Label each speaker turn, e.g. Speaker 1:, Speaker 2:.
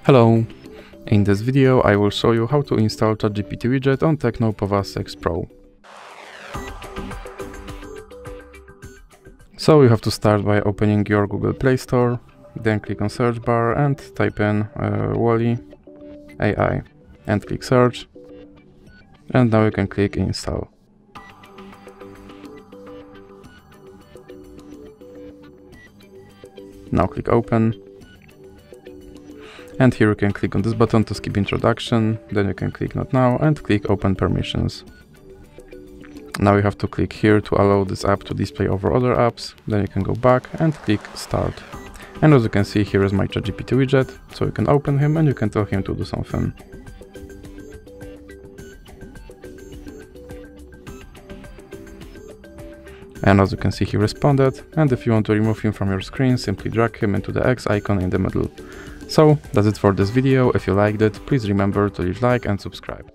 Speaker 1: Hello! In this video I will show you how to install Chat GPT Widget on TECNO Pova 6 Pro. So you have to start by opening your Google Play Store, then click on search bar and type in Wally AI and click search, and now you can click install. Now click open. And here you can click on this button to skip introduction, then you can click not now and click open permissions. Now you have to click here to allow this app to display over other apps, then you can go back and click start. And as you can see, here is my Chat GPT widget, so you can open him and you can tell him to do something. And as you can see, he responded, and if you want to remove him from your screen, simply drag him into the X icon in the middle. So that's it for this video. If you liked it, please remember to leave a like and subscribe.